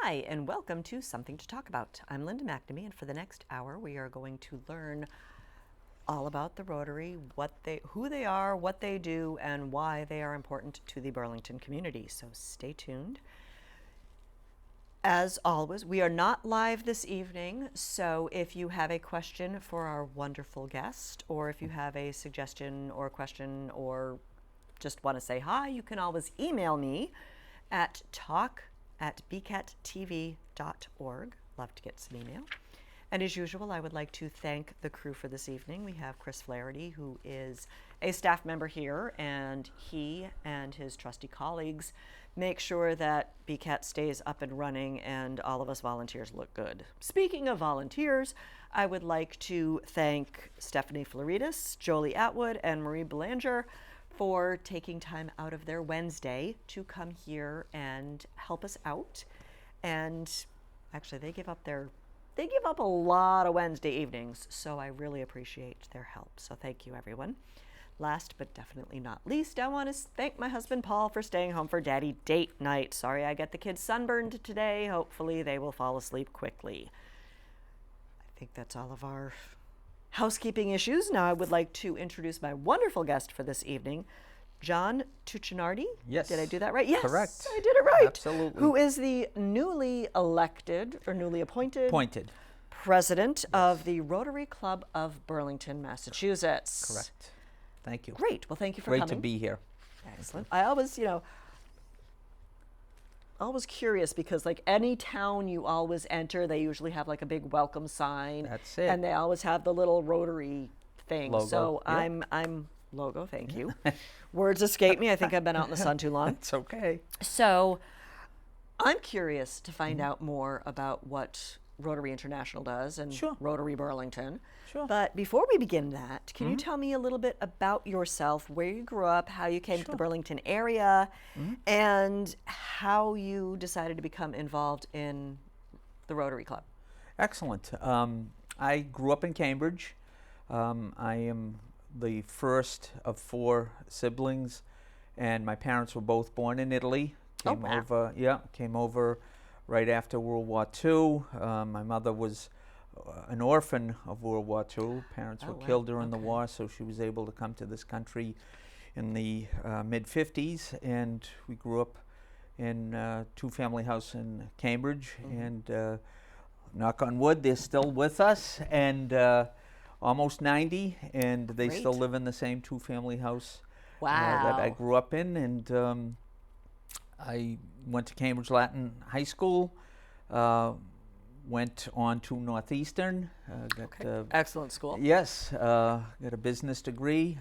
Hi, and welcome to Something to Talk About. I'm Linda McNamee, and for the next hour, we are going to learn all about the Rotary, who they are, what they do, and why they are important to the Burlington community. So stay tuned. As always, we are not live this evening, so if you have a question for our wonderful guest, or if you have a suggestion or question, or just want to say hi, you can always email me at talk@bcattv.org. Love to get some email. And as usual, I would like to thank the crew for this evening. We have Chris Flaherty, who is a staff member here, and he and his trusty colleagues make sure that BCAT stays up and running and all of us volunteers look good. Speaking of volunteers, I would like to thank Stephanie Floridas, Jolie Atwood, and Marie Belanger for taking time out of their Wednesday to come here and help us out. And actually, they give up a lot of Wednesday evenings, so I really appreciate their help. So thank you, everyone. Last but definitely not least, I want to thank my husband Paul for staying home for Daddy date night. Sorry I got the kids sunburned today. Hopefully they will fall asleep quickly. I think that's all of our housekeeping issues. Now I would like to introduce my wonderful guest for this evening, John Tuccinardi. Yes. Did I do that right? Yes. Correct. I did it right. Absolutely. Who is the newly elected or newly appointed president of the Rotary Club of Burlington, Massachusetts. Correct. Thank you. Great. Well, thank you for Great coming. to be here. Excellent. I always, always curious because like any town you always enter, they usually have like a big welcome sign. That's it. And they always have the little Rotary thing. Logo. So Yep. I'm logo, thank you. Words escape me. I think I've been out in the sun too long. It's okay. So I'm curious to find out more about what Rotary International does and Sure. Rotary Burlington. Sure. But before we begin that, can you tell me a little bit about yourself, where you grew up, how you came to the Burlington area, and how you decided to become involved in the Rotary Club? Excellent. I grew up in Cambridge. I am the first of 4 siblings, and my parents were both born in Italy. Came over right after World War II. My mother was an orphan of World War II. Parents were killed during the war, so she was able to come to this country in the mid-50s, and we grew up in a 2-family house in Cambridge, and knock on wood, they're still with us, and almost 90, and they still live in the same 2-family house that I grew up in. And I went to Cambridge Latin High School, went on to Northeastern. Excellent school. Yes, got a business degree.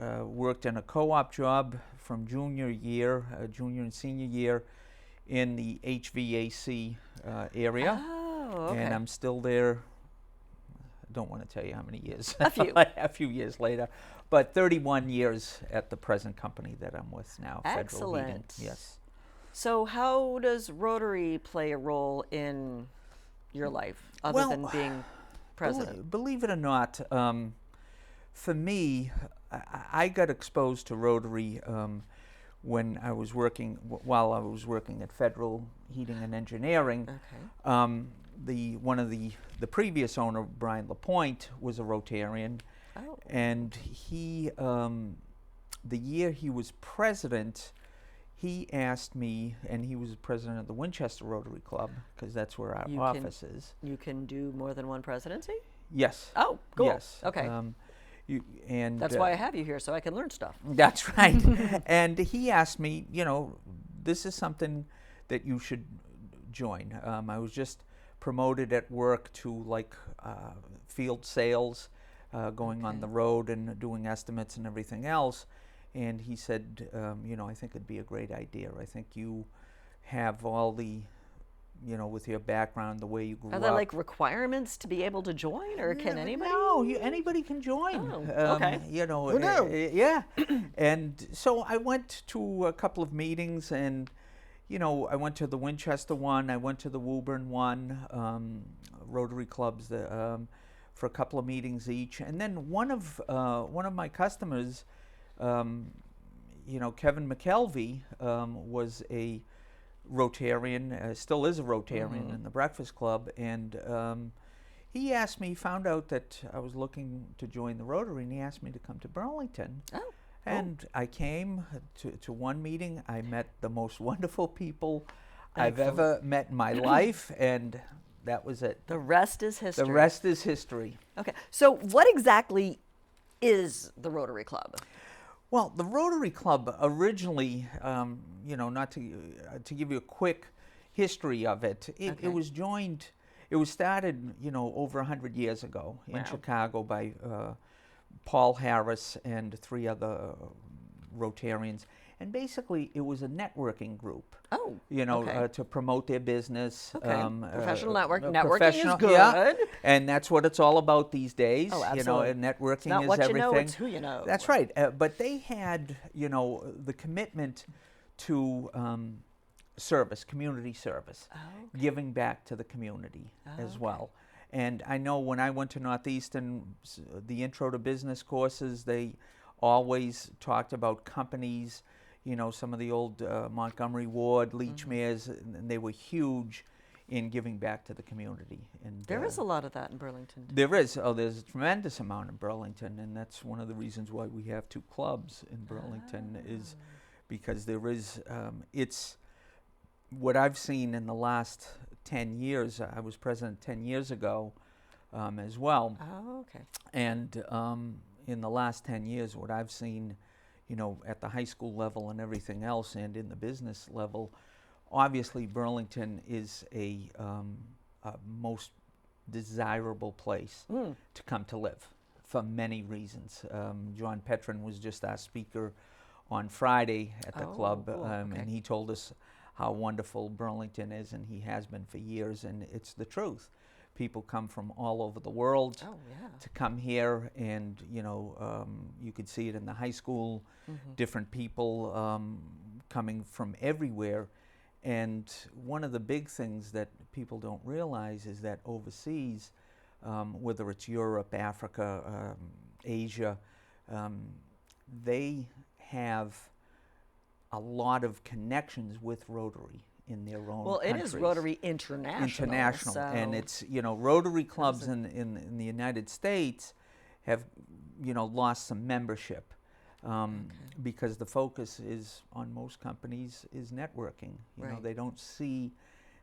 Worked in a co-op job from junior and senior year in the HVAC area. Oh, okay. And I'm still there. I don't want to tell you how many years. A few. A few years later. But 31 years at the present company that I'm with now, Federal Heating. Excellent. Yes. So how does Rotary play a role in your life, other than being president? Believe it or not, for me, I got exposed to Rotary when I was working, while I was working at Federal Heating and Engineering. Okay. The previous owner, Brian LaPointe, was a Rotarian. Oh. And he, the year he was president, he asked me, and he was president of the Winchester Rotary Club, because that's where our office is. You can do more than one presidency? Yes. Oh, cool. Yes. Okay. And that's why I have you here, so I can learn stuff. That's right. And he asked me, this is something that you should join. I was just promoted at work to field sales, going on the road and doing estimates and everything else. And he said, I think it'd be a great idea. I think you have all the, with your background, the way you grew up. Are there requirements to be able to join, or can anybody? No, anybody can join. Oh, okay. Who knew? Yeah. And so I went to a couple of meetings, and I went to the Winchester one, I went to the Woburn one, Rotary clubs for a couple of meetings each, and then one of my customers, Kevin McKelvey, was a Rotarian, still is a Rotarian in the Breakfast Club, and he asked me, found out that I was looking to join the Rotary, and he asked me to come to Burlington. Oh. And I came to one meeting. I met the most wonderful people I've ever met in my life, and that was it. The rest is history. The rest is history. Okay. So what exactly is the Rotary Club? Well, the Rotary Club originally, not to give you a quick history of it, it was joined, it was started, over 100 years ago in Chicago by Paul Harris and 3 other Rotarians. And basically, it was a networking group. Oh, to promote their business. Okay. Professional networking professional, is good. Yeah, and that's what it's all about these days. Oh, absolutely. And networking It's not is what everything. you know, it's who you know. That's right. But they had, the commitment to service, community service, giving back to the community as well. And I know when I went to Northeastern, the Intro to Business courses, they always talked about companies, some of the old Montgomery Ward, Leachmares, and they were huge in giving back to the community. And There is a lot of that in Burlington. there is. Oh, there's a tremendous amount in Burlington, and that's one of the reasons why we have 2 clubs in Burlington is because there is, it's what I've seen in the last 10 years. I was president 10 years ago as well. Oh, okay. And in the last 10 years, what I've seen, at the high school level and everything else, and in the business level, obviously Burlington is a most desirable place to come to live for many reasons. John Petrin was just our speaker on Friday at the club, cool. and he told us how wonderful Burlington is, and he has been for years, and it's the truth. People come from all over the world to come here, and you could see it in the high school, different people coming from everywhere. And one of the big things that people don't realize is that overseas, whether it's Europe, Africa, Asia, they have a lot of connections with Rotary in their own Well, countries. it is Rotary International. So and it's, Rotary clubs in the United States have, lost some membership because the focus is on most companies is networking. They don't see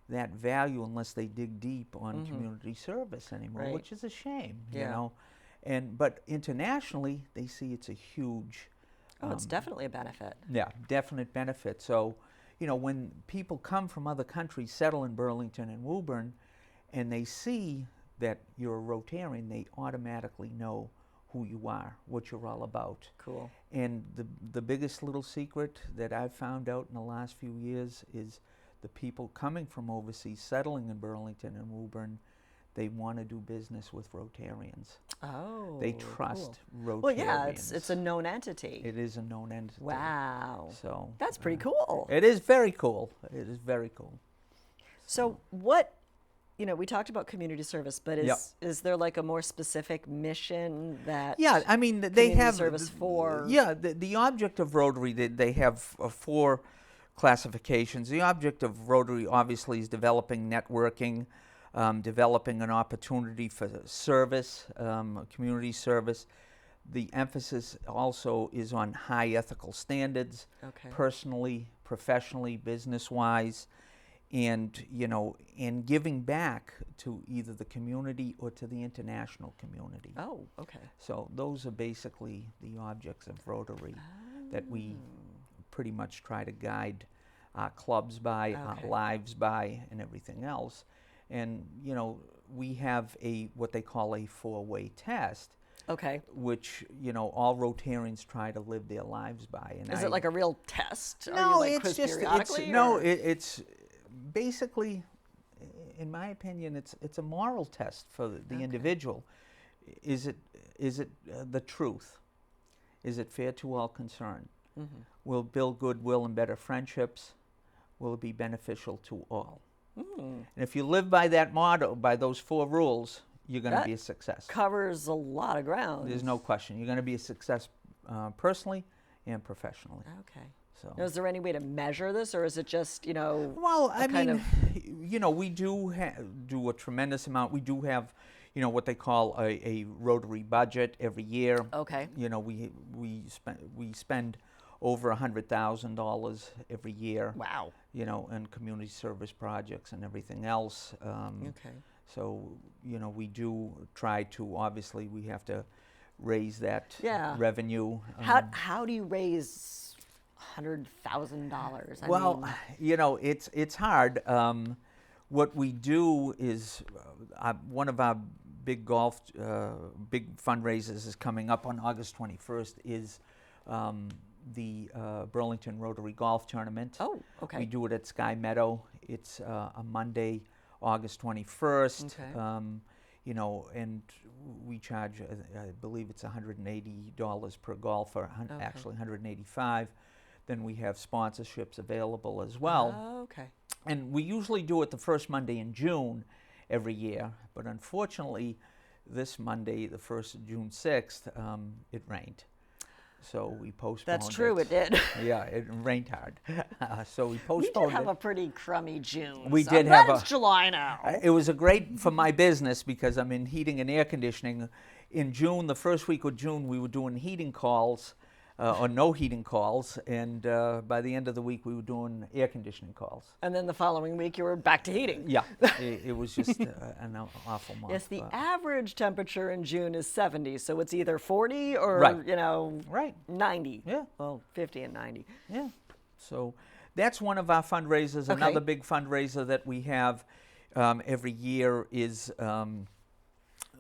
that value unless they dig deep on community service anymore, which is a shame, but internationally they see it's a huge it's definitely a benefit. Yeah, definite benefit. So, when people come from other countries, settle in Burlington and Woburn, and they see that you're a Rotarian, they automatically know who you are, what you're all about. Cool. And the biggest little secret that I've found out in the last few years is the people coming from overseas, settling in Burlington and Woburn, they want to do business with Rotarians. Oh, they trust Rotarians. Well, yeah, it's a known entity. It is a known entity. Wow. So that's pretty cool. It is very cool. It is very cool. So what, we talked about community service, but is there like a more specific mission that? Yeah, I mean they have service for. Yeah, the object of Rotary, they have 4 classifications. The object of Rotary obviously is developing networking, developing an opportunity for service, community service. The emphasis also is on high ethical standards, personally, professionally, business-wise, and and giving back to either the community or to the international community. Oh, okay. So those are basically the objects of Rotary that we pretty much try to guide our clubs by, our lives by, and everything else. And, we have what they call a 4-way test. Okay. Which, all Rotarians try to live their lives by. And is it like a real test? No, Are you it's just, it's basically, in my opinion, it's a moral test for the individual. Is it the truth? Is it fair to all concerned? Will it build goodwill and better friendships? Will it be beneficial to all? And if you live by that motto, by those 4 rules, you're going to be a success. Covers a lot of ground. There's no question. You're going to be a success personally and professionally. Okay. So. Now, is there any way to measure this, or is it just, Well, I kind mean, we do do a tremendous amount. We do have, what they call a Rotary budget every year. Okay. We spend over $100,000 every year. Wow. In community service projects and everything else. Okay. So, we do try to. Obviously, we have to raise that Yeah. revenue. How do you raise $100,000? Well, it's hard. What we do is one of our big big fundraisers is coming up on August 21st is the Burlington Rotary Golf Tournament. Oh, okay. We do it at Sky Meadow. It's a Monday, August 21st. Okay. And we charge, I believe it's $180 per golfer, Okay. actually $185. Then we have sponsorships available as well. Oh, okay. And we usually do it the first Monday in June every year, but unfortunately, this Monday, the first June 6th, it rained. So we postponed That's true, it did. Yeah, it rained hard. So we We postponed did have it. a pretty crummy June. We so did I'm have glad a- it's July now. It was a great for my business because I'm in heating and air conditioning. In June, the first week of June, we were doing heating calls or no heating calls, and by the end of the week, we were doing air conditioning calls. And then the following week, you were back to heating. Yeah, it was just an awful month. Yes, the but- average temperature in June is 70, so it's either 40 or, Right. Right. 90. Yeah. Well, 50 and 90. Yeah. So that's one of our fundraisers. Okay. Another big fundraiser that we have every year is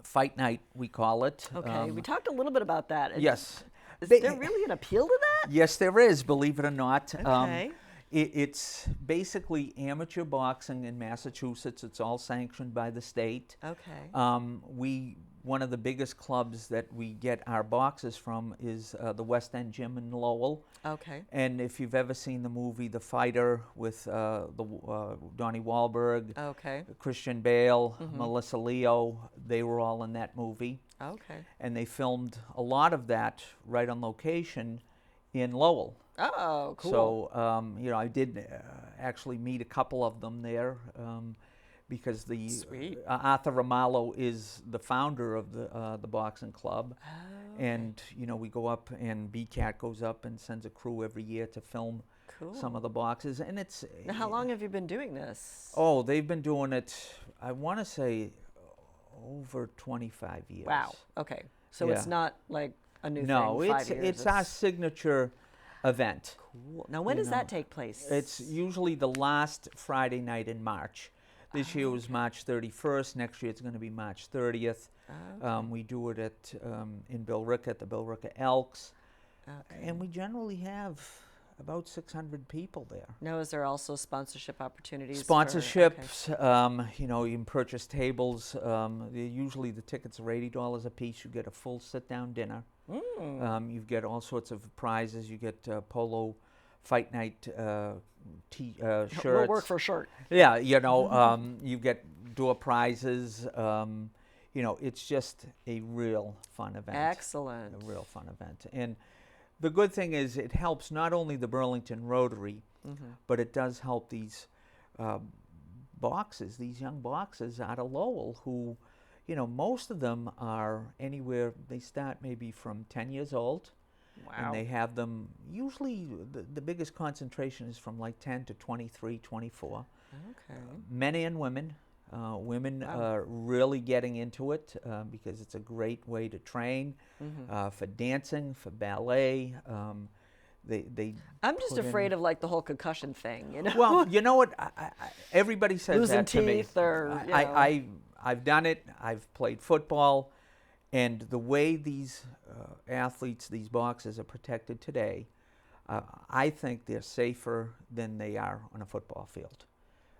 Fight Night, we call it. Okay, we talked a little bit about that. Yes. Is They- there really an appeal to that? Yes, there is, believe it or not. Okay. It's basically amateur boxing in Massachusetts. It's all sanctioned by the state. Okay. One of the biggest clubs that we get our boxes from is the West End Gym in Lowell. Okay. And if you've ever seen the movie The Fighter with Donnie Wahlberg, Okay. Christian Bale, Melissa Leo, they were all in that movie. Okay. And they filmed a lot of that right on location in Lowell. Oh, cool. So, I did actually meet a couple of them there because Sweet. Arthur Ramallo is the founder of the boxing club. Oh, And, we go up and BCAT goes up and sends a crew every year to film cool. some of the boxes. And it's... Now, how long have you been doing this? Oh, they've been doing it, I want to say, over 25 years. Wow. Okay. So Yeah. it's not like a new No, thing. 5 years. it's our signature event. Cool. Now, when you does know, that take place? It's usually the last Friday night in March. This year was March 31st. Next year it's going to be March 30th. Okay. We do it in Billerica at the Billerica Elks. Okay. And we generally have about 600 people there. Now, is there also sponsorship opportunities? Sponsorships, you can purchase tables. Usually the tickets are $80 a piece. You get a full sit-down dinner. You get all sorts of prizes. You get polo fight night shirts. We'll work for a shirt. Yeah, you get door prizes. It's just a real fun event. Excellent. A real fun event. And the good thing is it helps not only the Burlington Rotary, but it does help these boxes, these young boxes out of Lowell who, most of them are anywhere, they start maybe from 10 years old. Wow. And they have them, usually the biggest concentration is from like 10 to 23, 24. Okay. Men and women. Women Wow. are really getting into it because it's a great way to train for dancing, for ballet. They I'm just put in- afraid of like the whole concussion thing, Well, you know what? Everybody says Losing that to me. teeth or, I've done it. I've played football, and the way these athletes, these boxers, are protected today, I think they're safer than they are on a football field.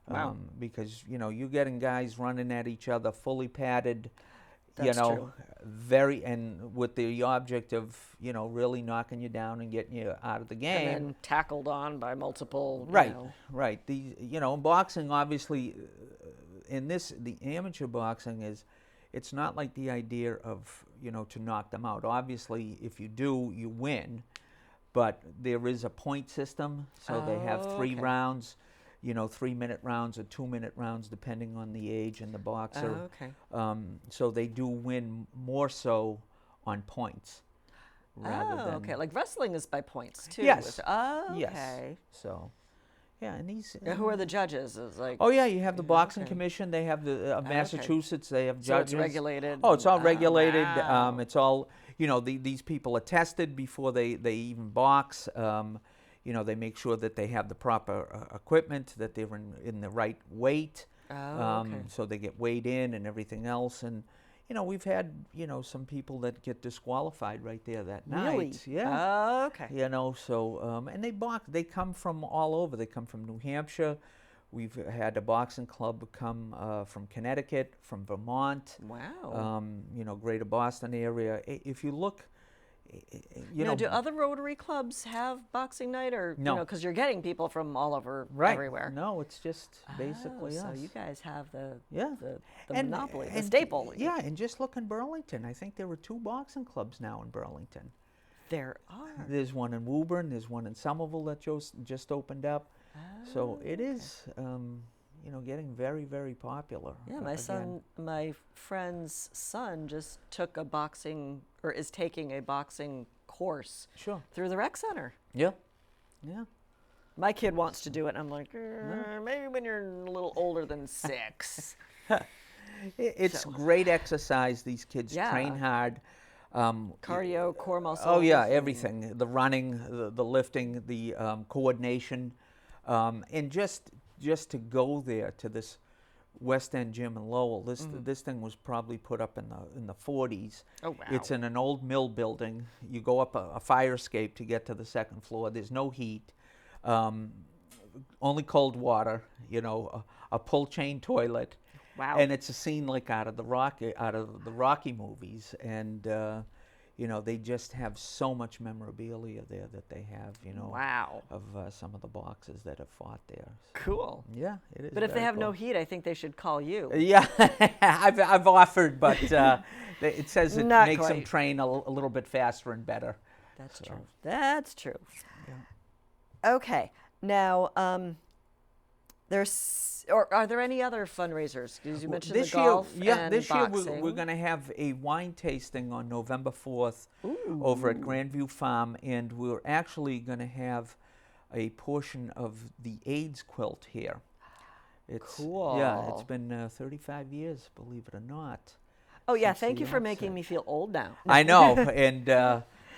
Wow. Because you're getting guys running at each other, fully padded. That's true. Very, and with the object of really knocking you down and getting you out of the game. And then tackled on by multiple. Right, right. Boxing, obviously, the amateur boxing it's not like the idea of, to knock them out. Obviously, if you do, you win. but there is a point system, so they have Oh, 3 okay. rounds, 3-minute rounds or 2-minute rounds, depending on the age and the boxer. Oh, okay. So they do win more so on points rather Oh, than. okay. Like wrestling is by points too. Yes. Oh, Yes. okay. So, yeah, and these. Now, who are the judges? Is like. Oh yeah, you have the boxing okay. commission. They have the Okay. Massachusetts. They have So judges. it's regulated. Oh, it's all regulated. Wow. It's all these people are tested before they even box. They make sure that they have the proper equipment, that they're in the right weight. Oh, okay. So they get weighed in and everything else. And we've had some people that get disqualified right there that Really? night. Yeah. Oh, okay. So and they box. They come from all over. They come from New Hampshire. We've had a boxing club come from Connecticut, from Vermont. Wow. Greater Boston area. If you look, Now, do other Rotary clubs have boxing night, or No. because you're getting people from all over, right? everywhere? No, it's just basically so us. you guys have the Yeah. the And- monopoly, the and- staple. Yeah, and just look in Burlington. I think there are 2 boxing clubs now in Burlington. There are. There's one in Woburn. There's one in Somerville that just opened up. So it is, getting very, very popular. Yeah, my friend's son just took a boxing, or is taking a boxing course Sure. through the rec center. Yeah. Yeah. My kid wants to do it, and I'm like, maybe when you're a little older than 6. It's great exercise. These kids Yeah. train hard. Cardio, core muscles. Oh yeah, and- everything. The running, the lifting, the coordination, and just to go there to this West End gym in Lowell. This thing was probably put up in the 40s. Oh, wow. It's in an old mill building. You go up a fire escape to get to the 2nd floor. There's no heat, only cold water. A pull chain toilet. Wow. And it's a scene like out of the Rocky movies, and they just have so much memorabilia there that they have, Wow. of some of the boxers that have fought there. So, Cool. yeah, it is. But if they very have no cool. heat, I think they should call you. Yeah, I've offered, but it says it Not makes them quite. train a little bit faster and better. That's So, true. That's true. Yeah. Okay. Now, are there any other fundraisers? Because you mentioned the golf and this year boxing. we're going to have a wine tasting on November 4th over at Grandview Farm, and we're actually going to have a portion of the AIDS quilt here. It's, Cool. Yeah, it's been 35 years, believe it or not. Oh yeah, since thank the you for making outset. me feel old now. I know, and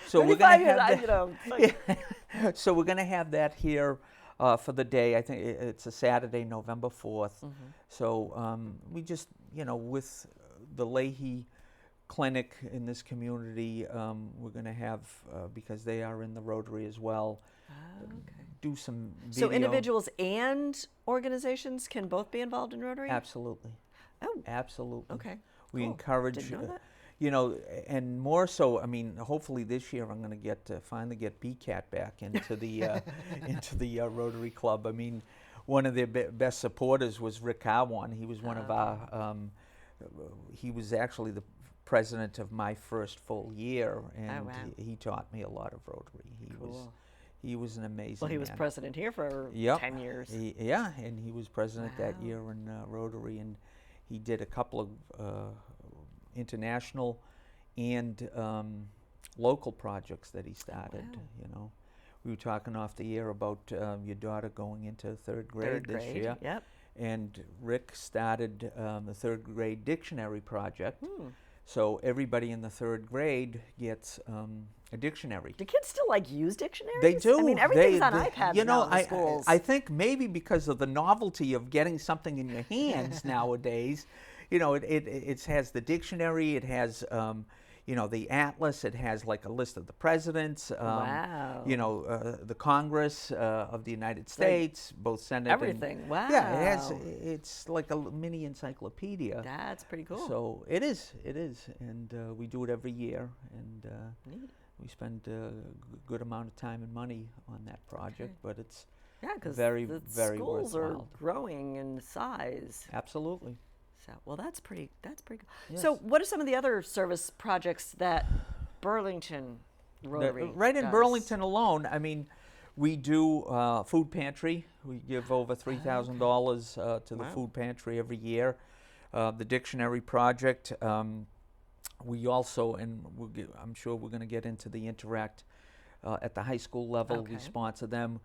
so we're going 35 to years, have that. so we're going to have that here for the day. I think it's a Saturday, November 4th. So we just, with the Leahy Clinic in this community, we're going to have, because they are in the Rotary as well, do some video. So individuals and organizations can both be involved in Rotary? Absolutely. Oh, Absolutely. okay. We Cool. encourage, Didn't know that. and more so. I mean, hopefully this year I'm going to finally get BCAT back into the into the Rotary Club. I mean, one of their best supporters was Rick Cowan. He was one of our. He was actually the president of my first full year, and wow. he taught me a lot of Rotary. He was an amazing. Well, he was man. president here for Yep. 10 years. Yeah, and he was president that Wow. year in Rotary, and he did a couple of international and local projects that he started. Wow. We were talking off the air about your daughter going into 3rd grade this year, Yep. and Rick started the 3rd grade dictionary project. So everybody in the 3rd grade gets a dictionary. Do kids still use dictionaries? They do. I mean, everything's on they- iPads you know, now in the schools. I think maybe because of the novelty of getting something in your hands nowadays, it has the dictionary, it has, the atlas, it has like a list of the presidents, Wow. The Congress of the United States, both Senate everything. and, Wow. Yeah, it's like a mini encyclopedia. That's pretty cool. So it is, and we do it every year, and Neat. we spend a good amount of time and money on that project, but it's Yeah, because very, the very schools are worthwhile. growing in size. Absolutely. So, well, that's pretty cool. Yes. So, what are some of the other service projects that Burlington Rotary right in does. Burlington alone, I mean, we do food pantry. We give over $3,000 to the Wow. food pantry every year. The dictionary project. We also, and I'm sure we're going to get into the Interact at the high school level. Okay. We sponsor them.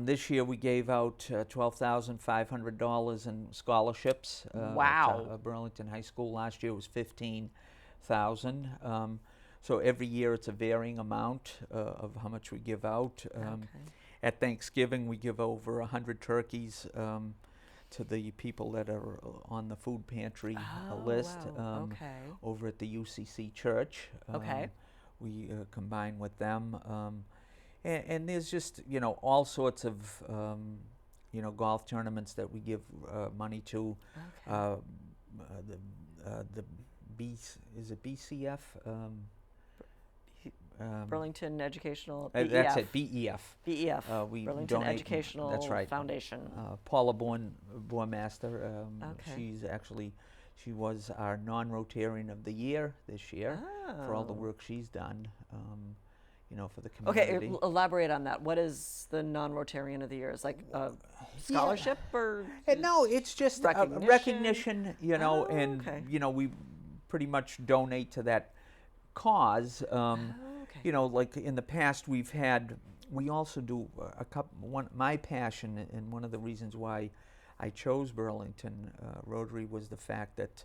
This year we gave out $12,500 in scholarships. Wow. To Burlington High School. Last year was $15,000. So every year it's a varying amount of how much we give out. Okay. At Thanksgiving we give over 100 turkeys to the people that are on the food pantry list. Wow. Okay. Over at the UCC Church. Okay. We combine with them. And there's just, all sorts of, golf tournaments that we give money to. Okay. The is it BCF? Burlington Educational, BEF. That's it, BEF. BEF, We Burlington donate, Educational that's right. Foundation. Paula Bormaster, Okay. she was our non-Rotarian of the year this year for all the work she's done, for the community. Okay, elaborate on that. What is the non-Rotarian of the year? Is like a scholarship or? No, it's just recognition, and okay. We pretty much donate to that cause. Okay. Like in the past, we also do my passion, and one of the reasons why I chose Burlington Rotary was the fact that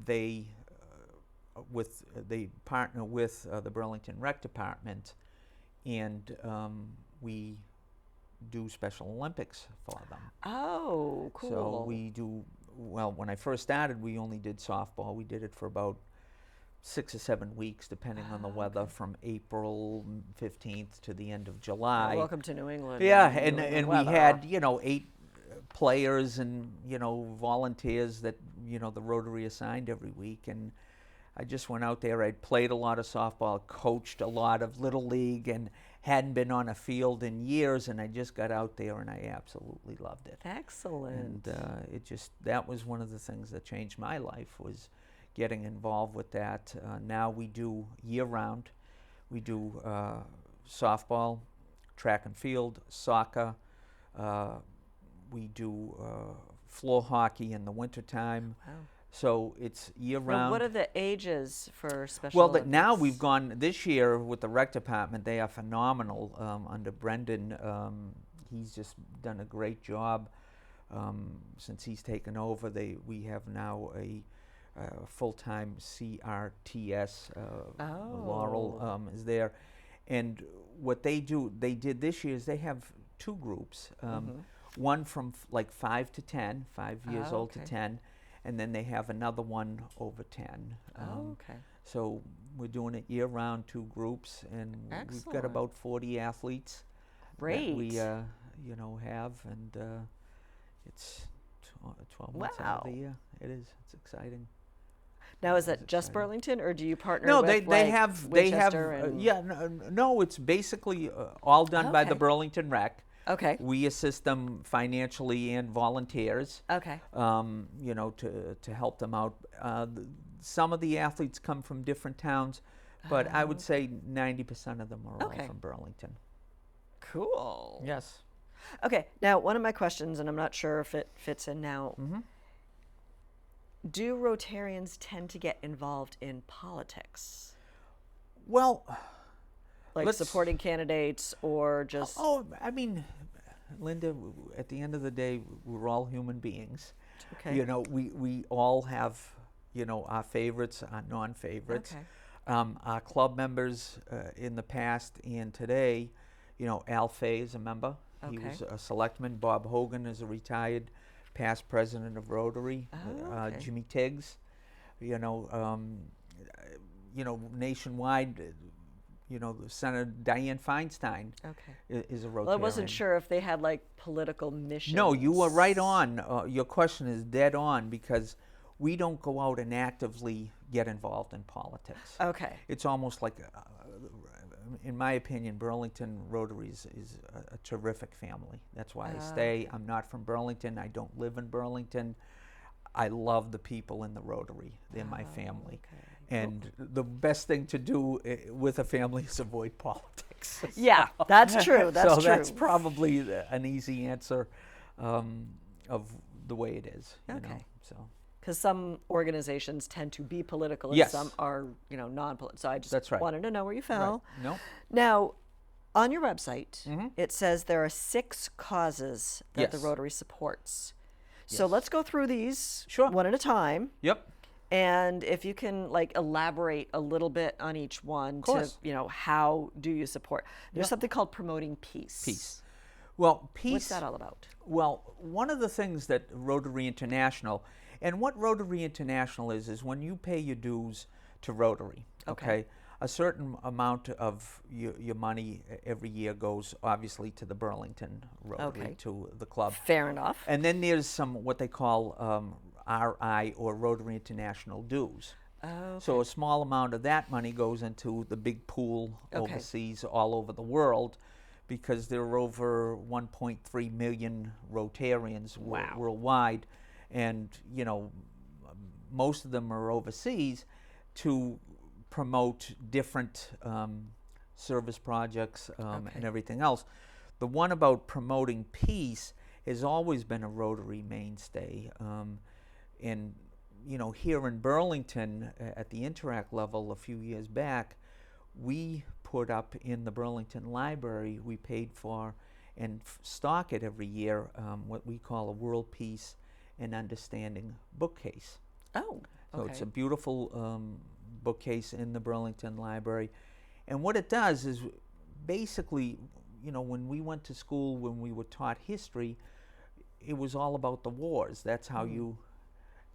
they partner with the Burlington Rec Department, and we do Special Olympics for them. Oh, cool. So we do, when I first started, we only did softball. We did it for about 6 or 7 weeks, depending on the weather, from April 15th to the end of July. Welcome to New England. Yeah, New England and weather. we had, 8 players and, volunteers that, the Rotary assigned every week. And I just went out there. I'd played a lot of softball, coached a lot of Little League, and hadn't been on a field in years. And I just got out there, and I absolutely loved it. Excellent. And that was one of the things that changed my life, was getting involved with that. Now we do year-round. We do softball, track and field, soccer. We do floor hockey in the wintertime. Wow. So it's year-round. Now, what are the ages for Special Well, Olympics? now we've gone, this year with the rec department, they are phenomenal under Brendan. He's just done a great job since he's taken over. We have now a full-time CRTS. Laurel is there. And what they did this year is they have 2 groups. One from like 5 to 10, 5 years old to 10, and then they have another one over 10. Okay. So we're doing it year-round, 2 groups, and we've got about 40 athletes. Great. That we have, and it's 12 months out of the year. It is. It's exciting. Now, is that just Burlington, or do you partner No, with they have Winchester and no, it's basically all done by the Okay. Burlington Rec. Okay. We assist them financially and volunteers. Okay. To help them out. Some of the athletes come from different towns, but I would say 90% of them are all from Burlington. Cool. Yes. Okay. Now, one of my questions, and I'm not sure if it fits in now. Do Rotarians tend to get involved in politics? Well, like supporting candidates or just... Oh, I mean, Linda, at the end of the day, we're all human beings. Okay. We all have, our favorites, our non-favorites. Okay. Our club members in the past and today, Al Fay is a member. He was a selectman. Bob Hogan is a retired past president of Rotary. Jimmy Tiggs, nationwide, Senator Dianne Feinstein is a Rotarian. Well, I wasn't sure if they had like political missions. No, you were right on. Your question is dead on, because we don't go out and actively get involved in politics. Okay. It's almost like, in my opinion, Burlington Rotary is a terrific family. That's why I stay. I'm not from Burlington. I don't live in Burlington. I love the people in the Rotary. They're my family. Okay. And the best thing to do with a family is avoid politics. Yeah, that's true. That's so true. that's probably an easy answer of the way it is. You know, Okay. so. Because some organizations tend to be political and Yes. some are, non-political. So I just That's right. wanted to know where you fell. Right. No. Now, on your website, Mm-hmm. it says there are 6 causes that the Yes. Rotary supports. So Yes. let's go through these Sure. one at a time. Yep. And if you can elaborate a little bit on each one to, course. how do you support? There's Yeah. something called promoting peace. Peace. Well, peace. What's that all about? Well, one of the things that Rotary International, and what Rotary International is when you pay your dues to Rotary, okay? A certain amount of your money every year goes obviously to the Burlington Rotary, Okay. to the club. Fair enough. And then there's some what they call RI or Rotary International dues. Oh, So a small amount of that money goes into the big pool Okay. overseas all over the world, because there are over 1.3 million Rotarians Wow. worldwide, and most of them are overseas to promote different service projects Okay. and everything else. The one about promoting peace has always been a Rotary mainstay, and here in Burlington at the Interact level a few years back, we put up in the Burlington Library, we paid for and stock it every year, what we call a World Peace and Understanding bookcase. Oh, So okay. it's a beautiful bookcase in the Burlington Library. And what it does is basically, when we went to school, when we were taught history, it was all about the wars. That's how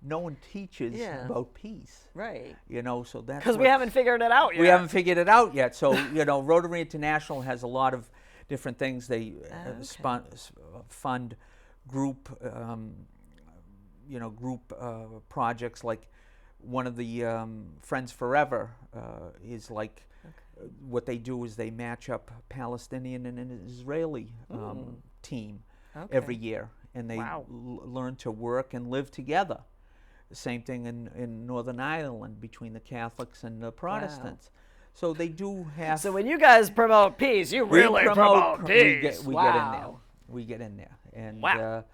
no one teaches Yeah. about peace. Right. So that's Because we what- haven't figured it out yet. we haven't figured it out yet. So, Rotary International has a lot of different things. They fund group, projects. Like one of the Friends Forever is like what they do is they match up Palestinian and an Israeli team every year, and they Wow. learn to work and live together. Same thing in Northern Ireland between the Catholics and the Protestants. So they do have. So when you guys promote peace, you we really promote peace. We wow. get in there. We get in there, and Wow.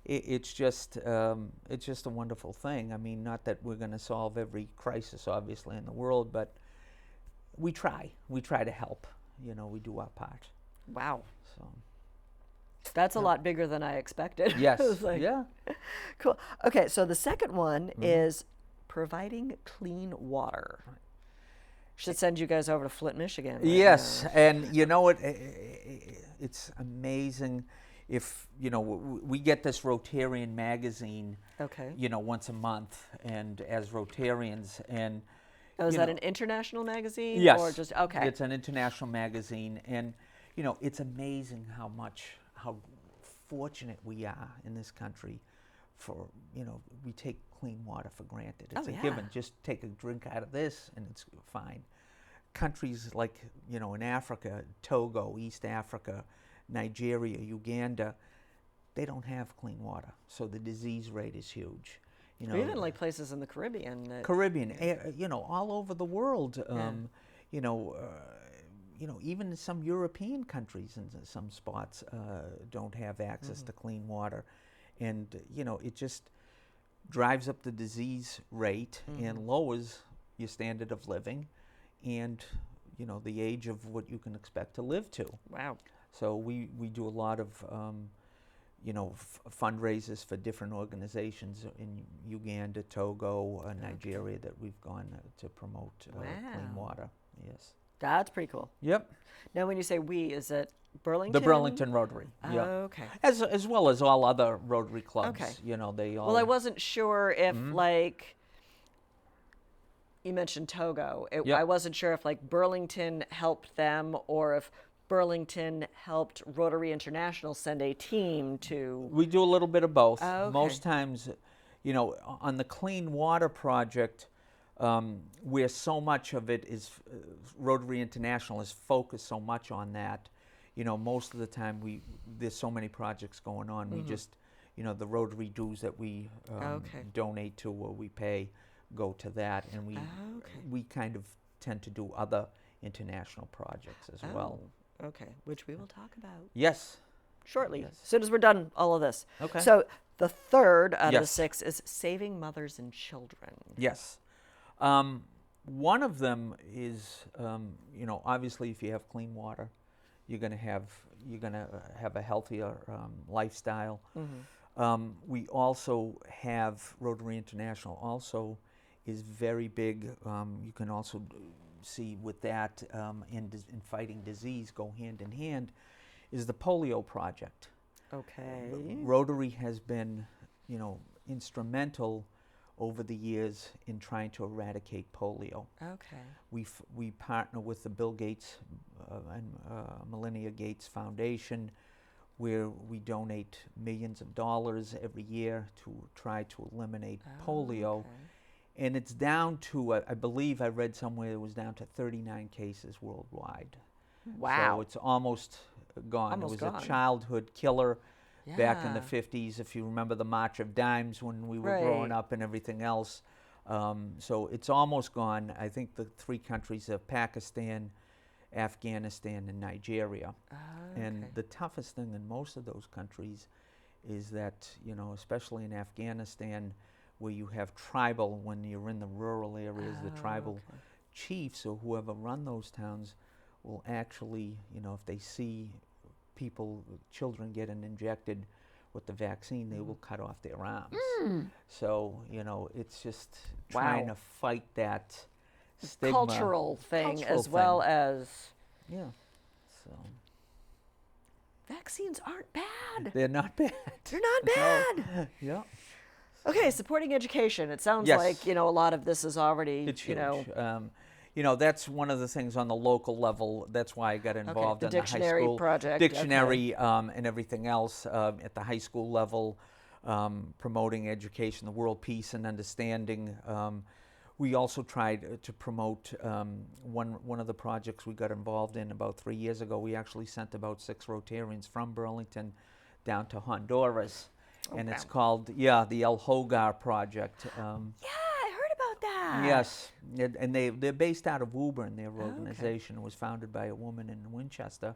it's just a wonderful thing. I mean, not that we're going to solve every crisis, obviously, in the world, but we try. We try to help. We do our part. Wow. So That's a lot bigger than I expected. yes, It was like, yeah. Cool. Okay, so the second one Mm-hmm. is providing clean water. Should send you guys over to Flint, Michigan. right Yes, now. and you know what? It's amazing if we get this Rotarian magazine, Okay. once a month, and as Rotarians, and Oh, is you that know- an international magazine? yes, Or just okay. it's an international magazine, and it's amazing how fortunate we are in this country. For we take clean water for granted. It's Oh, a yeah. given. Just take a drink out of this, and it's fine. Countries like in Africa, Togo, East Africa, Nigeria, Uganda, they don't have clean water, so the disease rate is huge. Or even like places in the Caribbean. Caribbean, all over the world. Even in some European countries and some spots don't have access to clean water, and it just drives up the disease rate and lowers your standard of living, and the age of what you can expect to live to. Wow. So we do a lot of fundraisers for different organizations in Uganda, Togo, Nigeria that we've gone to promote clean Wow. water. Yes. That's pretty cool. Yep. Now, when you say we, is it Burlington? The Burlington Rotary. Yeah. Okay. As well as all other Rotary clubs. Okay. They all. Well, I wasn't sure if Mm-hmm. like you mentioned Togo. Yep. I wasn't sure if like Burlington helped them or if Burlington helped Rotary International send a team to. We do a little bit of both. Oh, okay. Most times, on the Clean Water Project, where so much of it is Rotary International is focused so much on that. Most of the time there's so many projects going on. We just, the Rotary dues that we Okay. donate to or we pay, go to that, and Okay. we kind of tend to do other international projects as well. Okay, which we will talk about Yes. shortly, Yes. as soon as we're done all of this. Okay. So the third out of the Yes. 6 is saving mothers and children. Yes. One of them is, obviously, if you have clean water, you're going to have a healthier lifestyle. We also have Rotary International. Also, is very big. You can also see with that in fighting disease go hand in hand. Is the polio project. Okay. Rotary has been, instrumental over the years in trying to eradicate polio. Okay. We partner with the Bill Gates and Melinda Gates Foundation, where we donate millions of dollars every year to try to eliminate polio. Okay. And it's down to, I believe I read somewhere it was down to 39 cases worldwide. Wow. So it's almost gone. Almost It was gone. a childhood killer back in the Yeah. 50s, if you remember the March of Dimes when we were growing Right. up and everything else. So it's almost gone. I think the 3 countries are Pakistan, Afghanistan, and Nigeria. And the toughest thing in most of those countries is that, especially in Afghanistan, where you have tribal, when you're in the rural areas, the tribal chiefs or whoever run those towns will actually, if they see children getting injected with the vaccine, they will cut off their arms. So, it's just trying to fight that stigma. Cultural thing Cultural as well thing. as Yeah. So vaccines aren't bad. they're not bad. They're not bad. Yeah. Okay, supporting education. It sounds Yes. like, a lot of this is already, It's huge. That's one of the things on the local level. That's why I got involved the in the high dictionary school project, dictionary and everything else at the high school level, promoting education, the world peace and understanding. We also tried to promote one of the projects we got involved in about 3 years ago. We actually sent about 6 Rotarians from Burlington down to Honduras. And it's called, the El Hogar Project. Yeah, I heard about that. Yes, and they're based out of Woburn, their organization. It was founded by a woman in Winchester.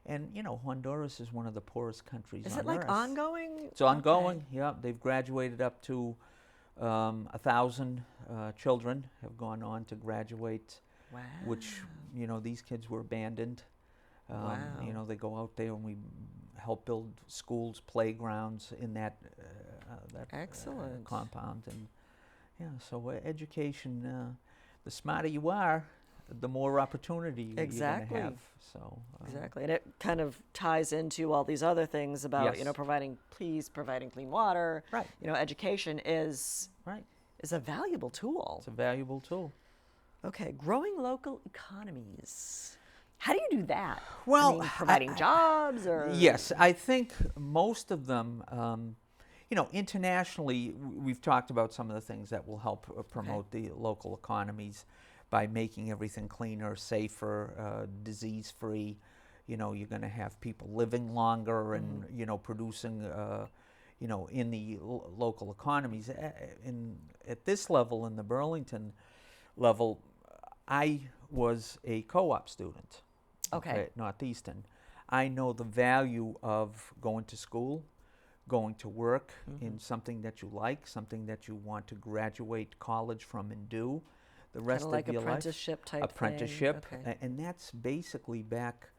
And, Honduras is one of the poorest countries on Is it earth. like ongoing? It's ongoing, yeah. They've graduated up to 1,000 children have gone on to graduate, Wow. which, these kids were abandoned. Wow. They go out there and we help build schools, playgrounds in that Excellent. compound. And so education, the smarter you are, the more opportunity Exactly. you're going to have. So Exactly, and it kind of ties into all these other things about Yes. providing clean water. Right. Education is Right. a valuable tool. It's a valuable tool. Okay, growing local economies. How do you do that? Well, providing jobs or Yes, I think most of them, internationally, we've talked about some of the things that will help promote the local economies by making everything cleaner, safer, disease-free. You're going to have people living longer and, producing, in the local economies. At this level, in the Burlington level, I was a co-op student. Okay. At Northeastern. I know the value of going to school, going to work in something that you like, something that you want to graduate college from and do the rest Kinda like of your apprenticeship life. type thing. Apprenticeship. Okay. And that's basically back,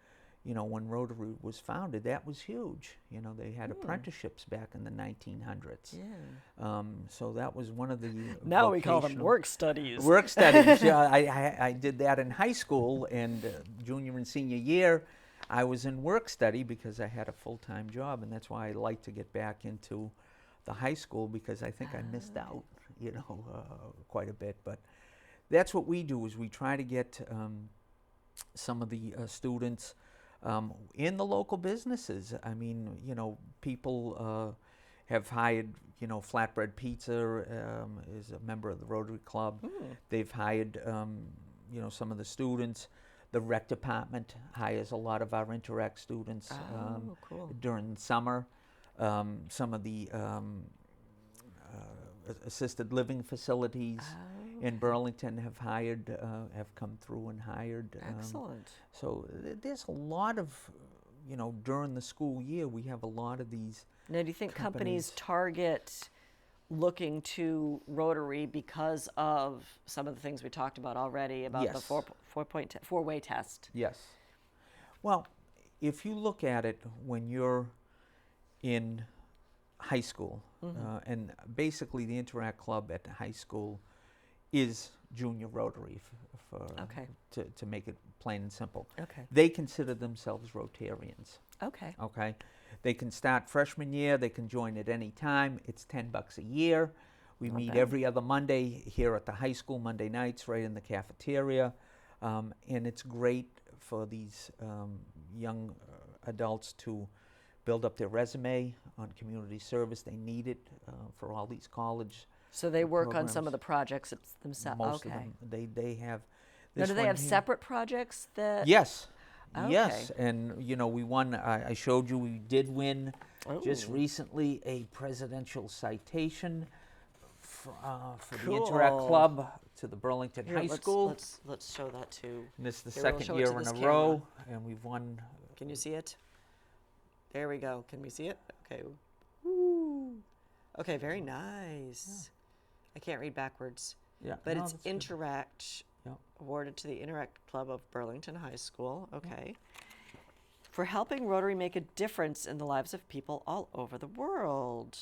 when Rotary was founded, that was huge. They had apprenticeships back in the 1900s. Yeah. So that was one of the Now we call them vocational- work studies. Work studies. Yeah, I did that in high school, and junior and senior year, I was in work study because I had a full-time job, and that's why I like to get back into the high school because I think I missed out, quite a bit. But that's what we do is we try to get some of the students in the local businesses. I mean, people have hired, Flatbread Pizza is a member of the Rotary Club. They've hired, some of the students. The rec department hires a lot of our Interact students Cool. during summer. Some of the assisted living facilities in okay. Burlington have come through and hired. Excellent. So there's a lot of, during the school year, we have a lot of these. Now, do you think companies companies- target looking to Rotary because of some of the things we talked about already about the Yes. four-way test? Yes. Well, if you look at it when you're in high school, and basically the Interact Club at the high school is junior Rotary, Okay. to make it plain and simple. Okay. They consider themselves Rotarians. Okay. Okay, they can start freshman year. They can join at any time. It's $10 a year. We Not meet bad. every other Monday here at the high school, Monday nights, right in the cafeteria, and it's great for these young adults to build up their resume on community service. They need it for all these college. So they work on some programs. of the projects themselves. Most Okay. of them, they have. Now, this do they one have here. separate projects that? Yes. Okay. Yes, and we won. I showed you we did win just Ooh. recently a presidential citation for the Interact Cool. Club to the Burlington Here, High School. Let's show that too. And this is the Here, we'll second show it year to in this a camera. row, and we've won. Can you see it? There we go. Can we see it? Okay. Woo. Okay, very nice. I can't read backwards. Yeah, But no, it's that's good. Interact, Yeah. awarded to the Interact Club of Burlington High School. Okay. For helping Rotary make a difference in the lives of people all over the world.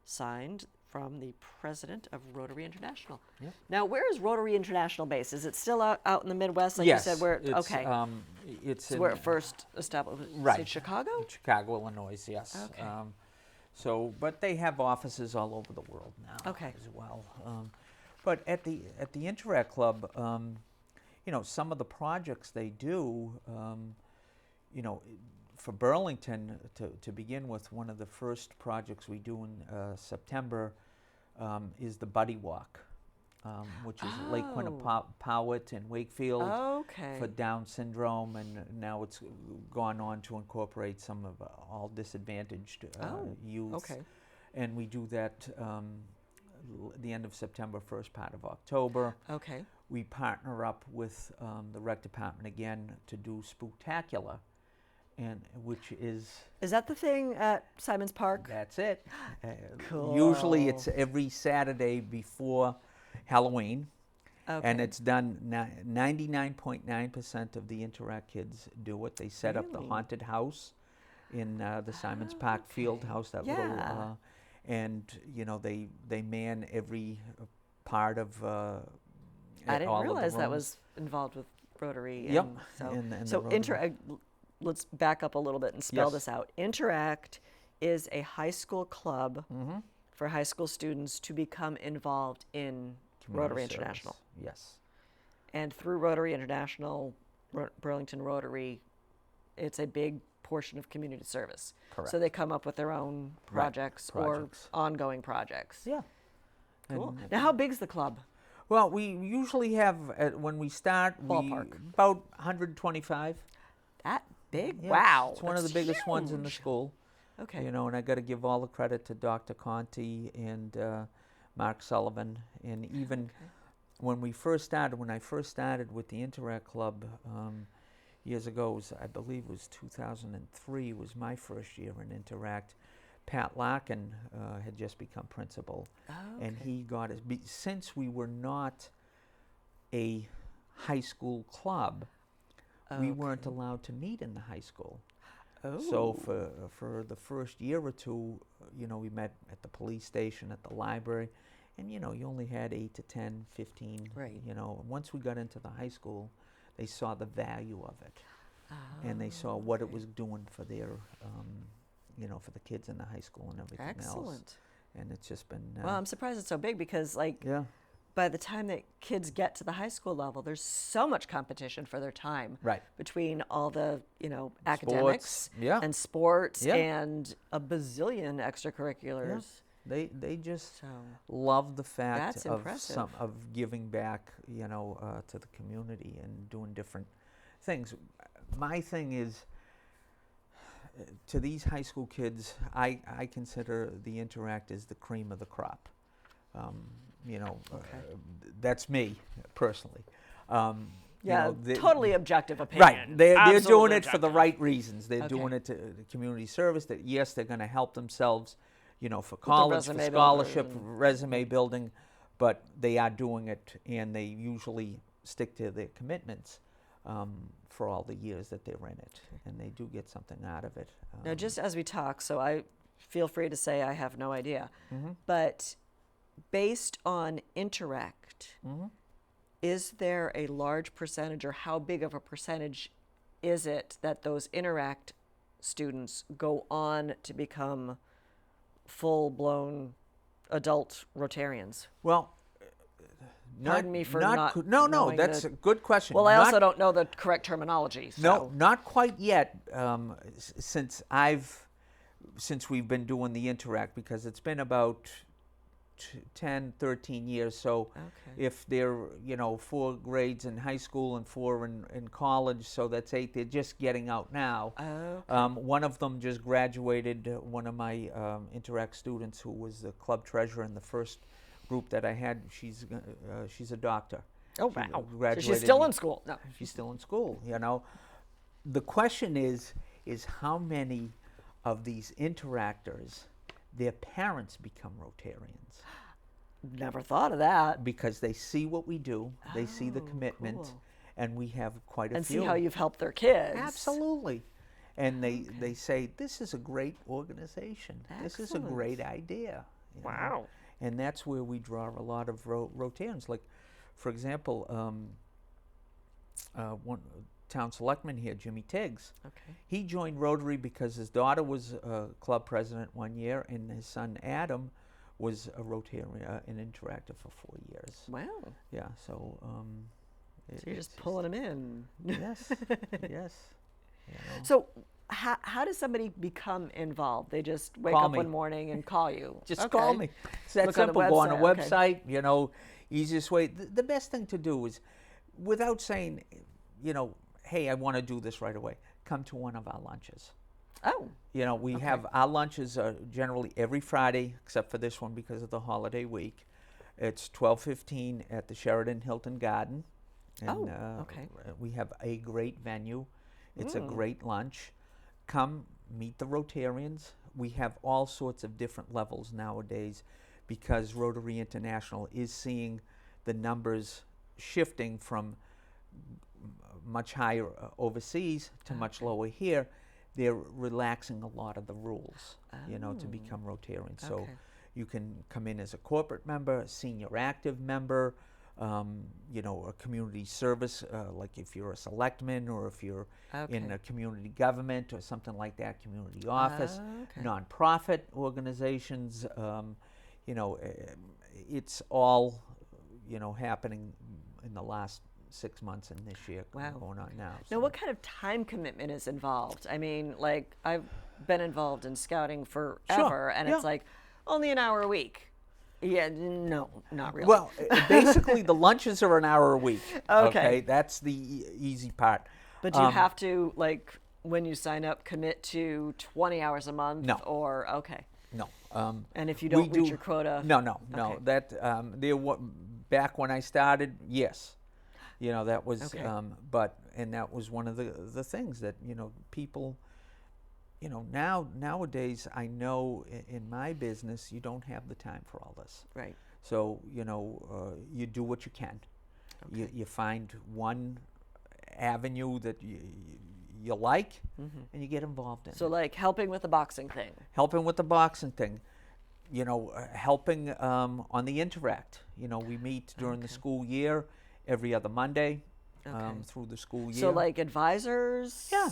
Signed from the president of Rotary International. Yep. Now, where is Rotary International based? Is it still out in the Midwest, like Yes, you said? Where? it's, Okay. it's So in where it first established? right. Chicago? Chicago, Illinois. Yes. Okay. So, but they have offices all over the world now Okay. as well. But at the Interact Club, some of the projects they do, for Burlington to begin with, one of the first projects we do in September is the Buddy Walk, which is Lake Quinnipiac in Wakefield Okay. for Down syndrome, and now it's gone on to incorporate some of all disadvantaged youth. Okay. And we do that the end of September, first part of October. Okay. We partner up with the rec department again to do Spooktacular, and which is Is that the thing at Simon's Park? that's it. Cool. Usually it's every Saturday before Halloween. Okay. And it's done. 99.9% of the Interact kids do it. They set up the Really? haunted house in the Simon's Park Field House. That Yeah. little, and they man every part of. I didn't all of the realize that rooms. was involved with Rotary. Yep. And so, And the so Rotary. Interact. Let's back up a little bit and spell Yes. this out. Interact is a high school club for high school students to become involved in Rotary Community International. service. Yes. And through Rotary International, Burlington Rotary, it's a big portion of community service. Correct. So they come up with their own Right, projects, projects. or ongoing projects. Yeah. Cool. And- Now, how big's the club? Well, we usually have when we start Ballpark. about 125. That big? Yeah, Wow. it's one of the that's biggest ones in the huge. school. Okay. And I got to give all the credit to Dr. Conti and Mark Sullivan, and even when I first started with the Interact Club years ago, I believe it was 2003 was my first year in Interact. Pat Larkin had just become principal, and he got us. Since we were not a high school club, we weren't allowed to meet in the high school. So for the first year or two, we met at the police station, at the library, and you only had 8 to 10, 15. Right. Once we got into the high school, they saw the value of it, and they saw what it was doing for their, for the kids in the high school and everything else. Excellent. And it's just been. Well, I'm surprised it's so big because, yeah. by the time that kids get to the high school level, there's so much competition for their time. Right. Between all the, academics yeah. and sports Yeah. and a bazillion extracurriculars. They just So love the fact That's of impressive. of giving back, to the community and doing different things. My thing is, to these high school kids, I consider the Interact as the cream of the crop. You know, that's me personally. You Yeah, know, totally objective opinion. right. They're doing Absolutely it for the objective. right reasons. They're Okay. doing it to the community service. That yes, they're going to help themselves, you know, for the college, for resume scholarship, builders and- resume building, but they are doing it, and they usually stick to their commitments for all the years that they're in it, and they do get something out of it. Now, just as we talk, so I feel free to say I have no idea, Mm-hmm. but based on Interact, Mm-hmm. is there a large percentage, or how big of a percentage is it that those Interact students go on to become full-blown adult Rotarians? Well, Pardon me for not no, knowing that's the- a good question. Well, I Not- also don't know the correct terminology. So. No, not quite yet. Since we've been doing the Interact, because it's been about 10, 13 years. So Okay. if they're, you know, 4 grades in high school and 4 in college, so that's 8. They're just getting out now. Okay. One of them just graduated. One of my Interact students, who was the club treasurer in the first group that I had, she's a doctor. Oh, She wow. So graduated she's still in school. No. She's still in school, you know. The question is how many of these interactors, their parents become Rotarians, Never thought of that. because they see what we do, they see the Oh, commitment, cool. and we have quite a And few. see how you've helped their kids. Absolutely. And they say, this is a great organization. This is a Excellent. great idea. you know. Wow. And that's where we draw a lot of Rotarians. Like, for example, one town selectman here, Jimmy Tiggs, Okay. he joined Rotary because his daughter was club president one year, and his son Adam was a Rotarian, an Interactive for 4 years. Wow. Yeah, so. So you're just pulling them in. Yes, yes. You know. So how does somebody become involved? They just wake Call up me. one morning and call you. Just Okay. call me. It's that Look on the simple. Go on a website, okay. website, you know, easiest way. The best thing to do is, without saying, you know, hey, I want to do this right away, come to one of our lunches. Oh. You know, we have our lunches generally every Friday, except for this one because of the holiday week. It's 12:15 at the Sheraton Hilton Garden. And, Oh, okay. We have a great venue. It's a great lunch. Come meet the Rotarians. We have all sorts of different levels nowadays, because Rotary International is seeing the numbers shifting from much higher overseas to much lower here. They're relaxing a lot of the rules, you know, to become Rotarians. So Okay. you can come in as a corporate member, a senior active member, you know, a community service, like if you're a selectman, or if you're in Okay. a community government or something like that, community office, Okay. nonprofit organizations. You know, it's all, you know, happening in the last 6 months and this year Wow. going on now. Now, what kind of time commitment is involved? I mean, like, I've been involved in scouting forever, and it's yeah. like, only an hour a week. Yeah, no, not really. Well, basically, the lunches are an hour a week. Okay. That's the easy part. But do you have to, like, when you sign up, commit to 20 hours a month? No. Or, okay. No. And if you we don't reach do- your quota? No. Okay. That back when I started, yes. You know, that was, Okay. and that was one of the things that, you know, people, you know, nowadays, I know in my business, you don't have the time for all this. Right. So, you know, you do what you can. You find one avenue that you like, and you get involved in So, it. like, helping with the boxing thing. Helping with the boxing thing, you know, helping on the Interact. You know, we meet during the school year every other Monday Okay. through the school year. So, like, advisors? Yeah.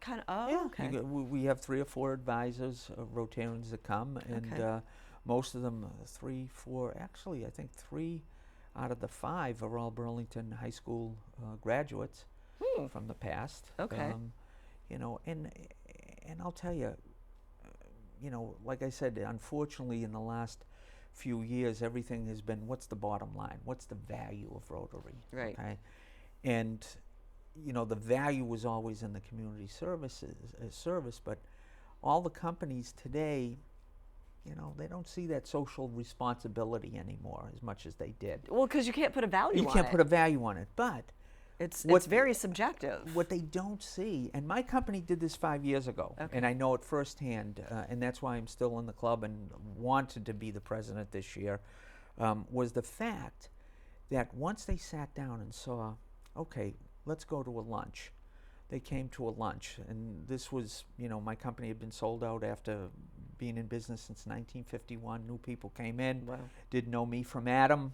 Kind of, oh, Yeah, okay. we have 3 or 4 advisors, Rotarians that come, and Okay. most of them, 3, 4, actually, I think 3 out of the 5 are all Burlington High School graduates from the past. Okay. You know, and I'll tell you, you know, like I said, unfortunately, in the last few years, everything has been, what's the bottom line? What's the value of Rotary? Right. Okay? And, you know, the value was always in the community service, but all the companies today, they don't see that social responsibility anymore as much as they did. Well, because you can't put a value on it. You can't put a value on it, but It's what- very subjective. what they don't see, and my company did this 5 years ago, and I know it firsthand, and that's why I'm still in the club and wanted to be the president this year, was the fact that once they sat down and saw, okay, let's go to a lunch. They came to a lunch, and this was, my company had been sold out after being in business since 1951. New people came in, Wow. didn't know me from Adam,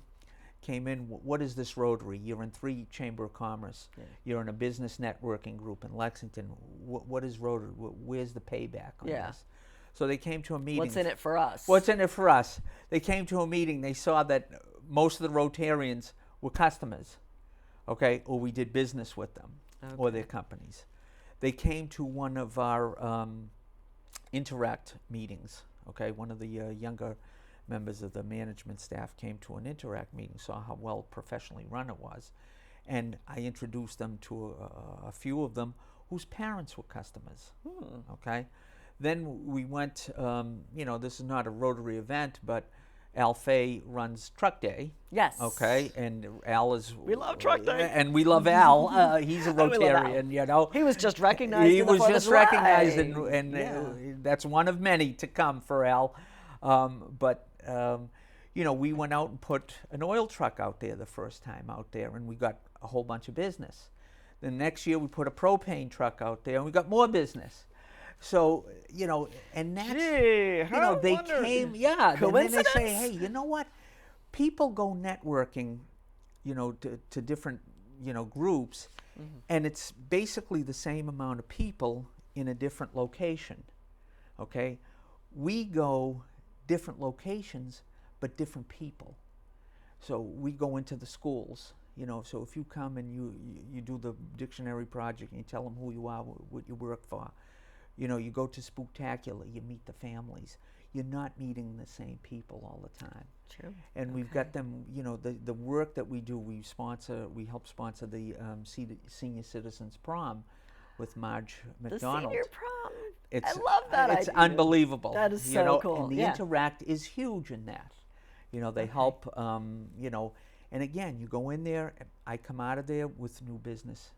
came in, what is this Rotary? You're in 3 Chamber of Commerce. Yeah. You're in a business networking group in Lexington. What is Rotary? Where's the payback on this? So they came to a meeting. What's in it for us? What's in it for us? They came to a meeting. They saw that most of the Rotarians were customers, okay, or we did business with them, or their companies. They came to one of our Interact meetings, okay. One of the younger members of the management staff came to an Interact meeting, saw how well professionally run it was, and I introduced them to a few of them whose parents were customers, okay. Then we went, this is not a Rotary event, but Al Fay runs Truck Day. Yes. Okay, and Al is... We love Truck Day. And we love Al. He's a Rotarian, He was just recognized He in the was 4th of just July. recognized, and that's one of many to come for Al. We went out and put an oil truck out there the first time out there, and we got a whole bunch of business. The next year we put a propane truck out there, and we got more business. So, and that's, they came, and then they say, hey, you know what? People go networking, to different, groups, and it's basically the same amount of people in a different location, okay? We go different locations, but different people. So we go into the schools, so if you come and you do the dictionary project and you tell them who you are, what you work for, you go to Spooktacular, you meet the families. You're not meeting the same people all the time. True. And we've got them, the work that we do, we help sponsor the Senior Citizens Prom with Marge McDonald. The senior prom. I love that idea. It's unbelievable. That is so cool. And the Interact is huge in that. They help, and again, you go in there, I come out of there with new business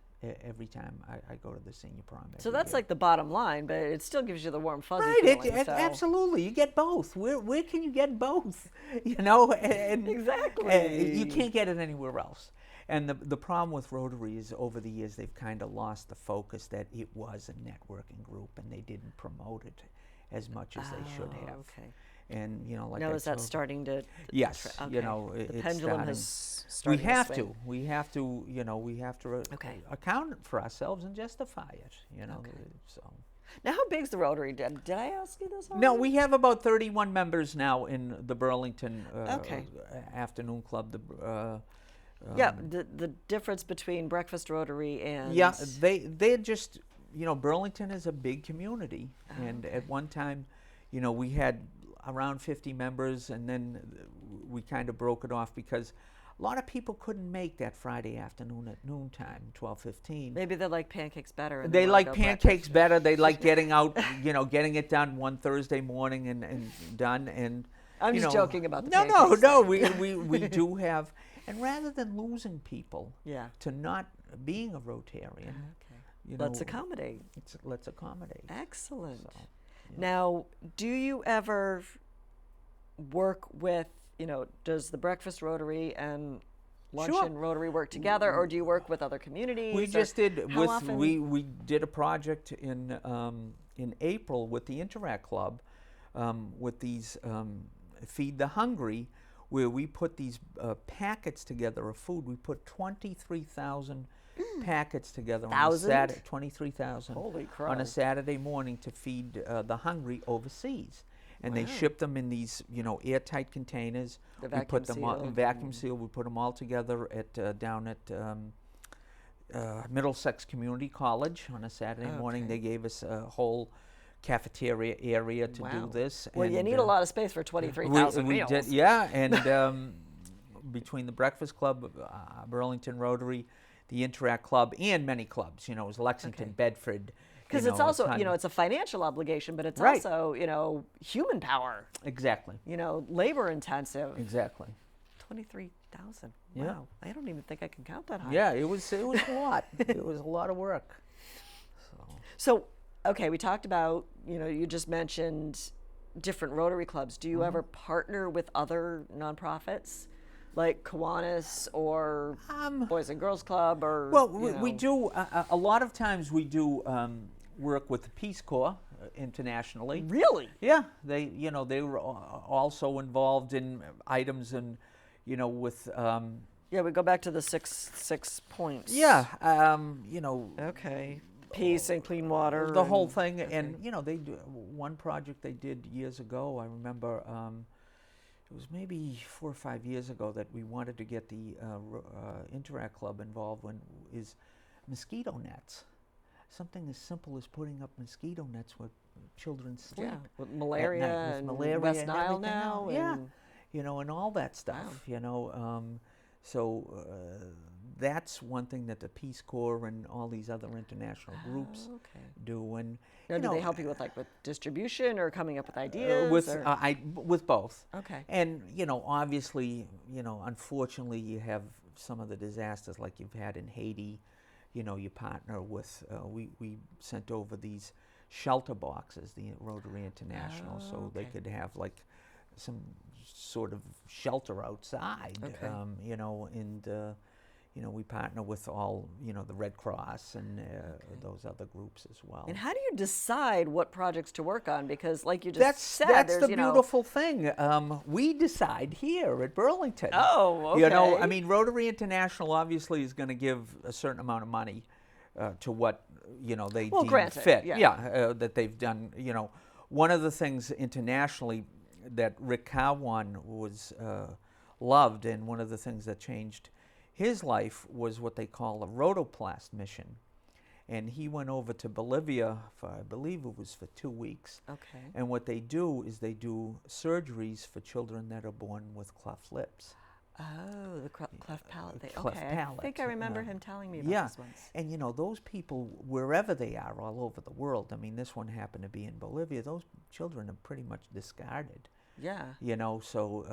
every time I go to the senior prom. So that's like the bottom line, but it still gives you the warm fuzzy feeling. Right, absolutely. You get both. Where can you get both? And exactly. You can't get it anywhere else. And the problem with Rotary is over the years they've kind of lost the focus that it was a networking group, and they didn't promote it as much as they should have. Okay. And like now is that starting to? Yes, okay. The pendulum has started. We have to. We have to account for ourselves and justify it. So. Now, how big's the Rotary? Did I ask you this already? No, we have about 31 members now in the Burlington Afternoon Club. The difference between Breakfast Rotary and they're just Burlington is a big community, and at one time, we had around 50 members, and then we kind of broke it off because a lot of people couldn't make that Friday afternoon at noontime, 12:15. Maybe they like pancakes better. And they like pancakes better. They like getting out, getting it done one Thursday morning and done. And I'm just joking about the pancakes. No. We do have, and rather than losing people to not being a Rotarian, let's accommodate. Let's accommodate. Excellent. So. Now, do you ever work with, does the Breakfast Rotary and Luncheon Rotary work together, or do you work with other communities? We just did. How often? We did a project in April with the Interact Club, with these Feed the Hungry, where we put these packets together of food. We put 23,000 packets together on a Saturday, 23,000 Holy crow. on a Saturday morning to feed the hungry overseas. And they ship them in these, airtight containers. The we put them all vacuum vacuum sealed. We put them all together at down at Middlesex Community College on a Saturday morning. They gave us a whole cafeteria area to do this. Well, you need a lot of space for 23,000 meals. We did, and between the Breakfast Club, Burlington Rotary, the Interact Club, and many clubs, it was Lexington, Bedford, Because you it's know, a also, ton. you know, it's a financial obligation, but it's Right. also, you know, human power, Exactly. you know, labor intensive. Exactly. 23,000. Yeah. Wow. I don't even think I can count that high. Yeah, it was a lot. It was a lot of work. So. So, okay, we talked about, you know, you just mentioned different Rotary clubs. Do you ever partner with other nonprofits like Kiwanis or Boys and Girls Club or, Well, you we know? do a lot of times. We do work with the Peace Corps internationally. Really? Yeah, they they were also involved in items and with Yeah, we go back to the six points. yeah Okay. Peace and clean water. the whole and- thing. okay. And they do one project they did years ago. I remember it was maybe 4 or 5 years ago that we wanted to get the Interact Club involved. When is mosquito nets, something as simple as putting up mosquito nets where children sleep. Yeah, with At malaria night, with and malaria West and Nile everything now. else. Yeah, And and all that stuff. So that's one thing that the Peace Corps and all these other international groups okay. do. And Now, do they help you with with distribution or coming up with ideas? with or? with both. Okay. And obviously, unfortunately, you have some of the disasters like you've had in Haiti. You partner with. We sent over these shelter boxes, the Rotary International, so they okay. could have like some sort of shelter outside. Okay. And we partner with all the Red Cross and those other groups as well. And how do you decide what projects to work on? Because, like you just said, That's there's, the beautiful thing. We decide here at Burlington. Oh, okay. I mean, Rotary International obviously is going to give a certain amount of money to what they Well, deem granted, fit. yeah. That they've done. One of the things internationally that Rick Cowan was loved, and one of the things that changed his life was what they call a rotoplast mission. And he went over to Bolivia for, I believe it was for 2 weeks. Okay. And what they do is they do surgeries for children that are born with cleft lips. Oh, the cleft palate thing. Cleft Okay. palate, I think I remember him telling me about yeah. this once. And those people, wherever they are all over the world, I mean, this one happened to be in Bolivia, those children are pretty much discarded. Yeah. So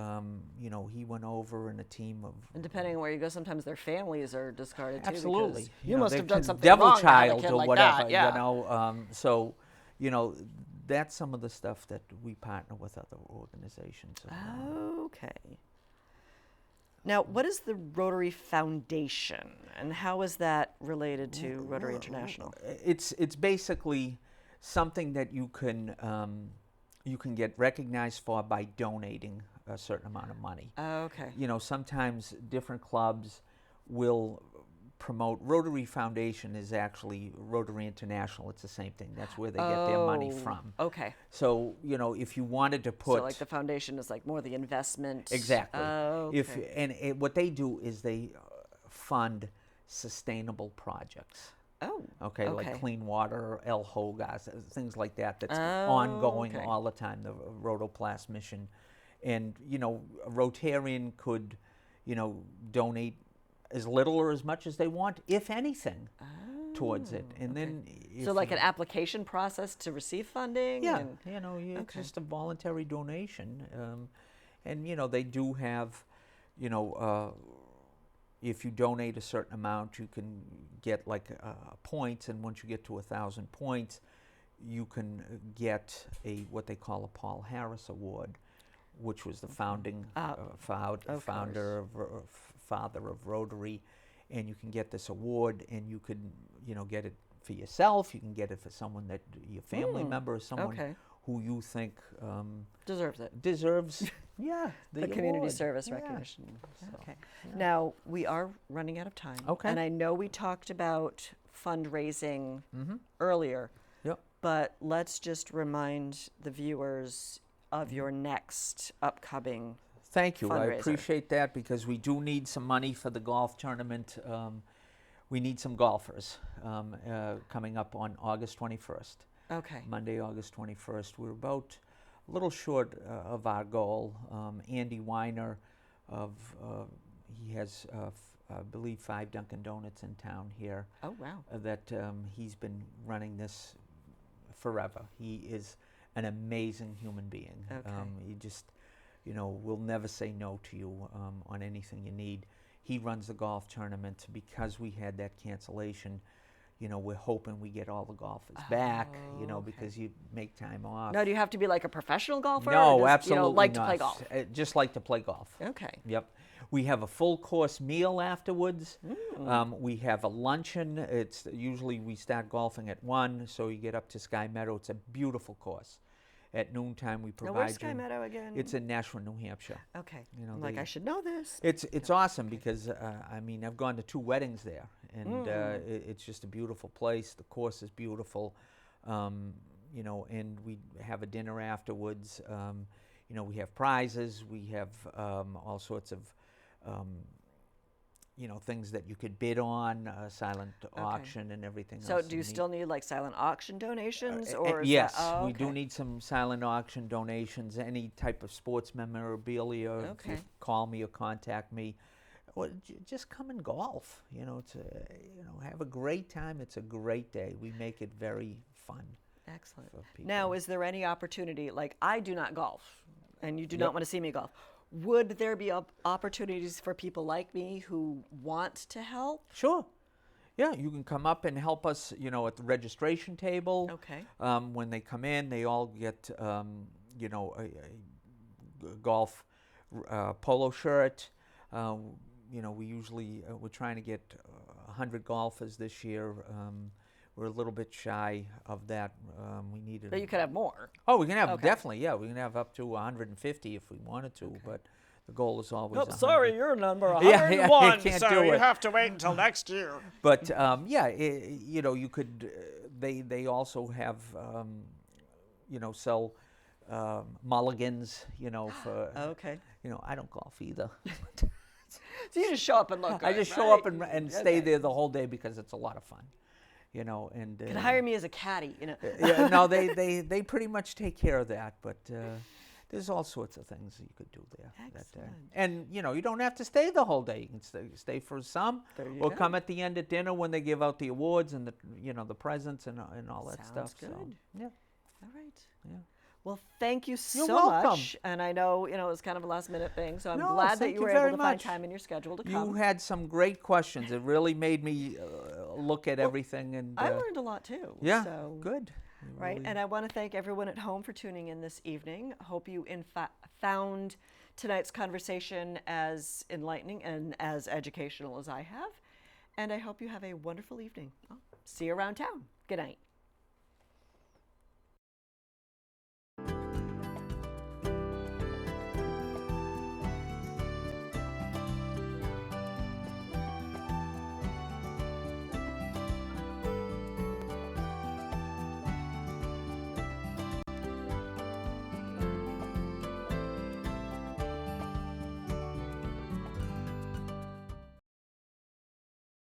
he went over in a team of. And depending on where you go, sometimes their families are discarded too. Absolutely. Because you must they have done can something devil wrong to have a child kid or like whatever. that. Yeah. So that's some of the stuff that we partner with other organizations. Okay. Now, what is the Rotary Foundation, and how is that related to Rotary International? It's basically something that you can get recognized for by donating a certain amount of money. Okay. Sometimes different clubs will promote. Rotary Foundation is actually Rotary International. It's the same thing. That's where they get their money from. Okay. So if you wanted to put So like the foundation is like more the investment. exactly. Okay. What they do is they fund sustainable projects. Oh. Okay, like okay. clean water, El Hogas, things like that. That's Oh, ongoing okay. all the time. The Rotoplast mission, and a Rotarian could, donate as little or as much as they want, if anything, towards it. And then, So like an application process to receive funding? yeah, and- it's okay. just a voluntary donation, and they do have, if you donate a certain amount, you can get like points, and once you get to 1,000 points, you can get what they call a Paul Harris Award, which was the founding founder of father of Rotary, and you can get this award, and you can get it for yourself. You can get it for someone that your family member or someone okay. who you think Deserves it. deserves The community award. service Yeah. recognition. So, Okay. Now, we are running out of time. Okay. And I know we talked about fundraising Mm-hmm. earlier, Yep. but let's just remind the viewers of your next upcoming. Thank you. I fundraiser. appreciate that, because we do need some money for the golf tournament. We need some golfers coming up on August 21st. Okay. Monday, August 21st. We're about a little short of our goal. Andy Weiner, he has, I believe, 5 Dunkin' Donuts in town here. Oh, wow. That he's been running this forever. He is an amazing human being. Okay. He just, will never say no to you on anything you need. He runs the golf tournament. Because we had that cancellation, we're hoping we get all the golfers back, okay. because you make time off. Now, do you have to be like a professional golfer? No, or just, absolutely like not. to play golf? Just like to play golf. Okay. Yep. We have a full course meal afterwards. We have a luncheon. It's usually we start golfing at 1, so you get up to Sky Meadow. It's a beautiful course. At noontime, we provide. Now, where's Sky Meadow again? It's in Nashua, New Hampshire. Okay. You know, I'm like, I should know this. It's awesome because I've gone to 2 weddings there, and it's just a beautiful place. The course is beautiful, and we have a dinner afterwards. We have prizes. We have all sorts of things that you could bid on, silent auction and everything else. So do you still need like silent auction donations? Or is yes, that, we do need some silent auction donations, any type of sports memorabilia. If you call me or contact me. Well, just come and golf. Have a great time. It's a great day. We make it very fun. Excellent. For people. Now, is there any opportunity, like I do not golf, and you do not want to see me golf. Would there be opportunities for people like me who want to help? Sure. Yeah, you can come up and help us, at the registration table. Okay. When they come in, they all get, a golf polo shirt. We usually, we're trying to get 100 golfers this year. We're a little bit shy of that. We needed. But you could have more. Oh, we can have definitely. Yeah, we can have up to 150 if we wanted to. Okay. But the goal is always. Oh, 100. sorry, you're number Yeah, 101, you can't so do you it. have to wait until next year. But you could. They also have, sell mulligans. For. Okay. I don't golf either. So you just show up and look good, I just show right? up and stay there the whole day because it's a lot of fun. And You can hire me as a caddy, yeah, no, they pretty much take care of that, but there's all sorts of things that you could do there. Excellent. And you don't have to stay the whole day. You can stay for some, or come at the end at dinner when they give out the awards and the presents and all that stuff. Sounds good. So, yeah. All right. Yeah. Well, thank you so welcome. much. And I know, it was kind of a last minute thing, so I'm No, glad that thank you you were very able to find much. time in your schedule to come. You had some great questions. It really made me look at everything. And I learned a lot too. yeah, So, good. You right, really- and I want to thank everyone at home for tuning in this evening. Hope you found tonight's conversation as enlightening and as educational as I have. And I hope you have a wonderful evening. I'll see you around town. Good night.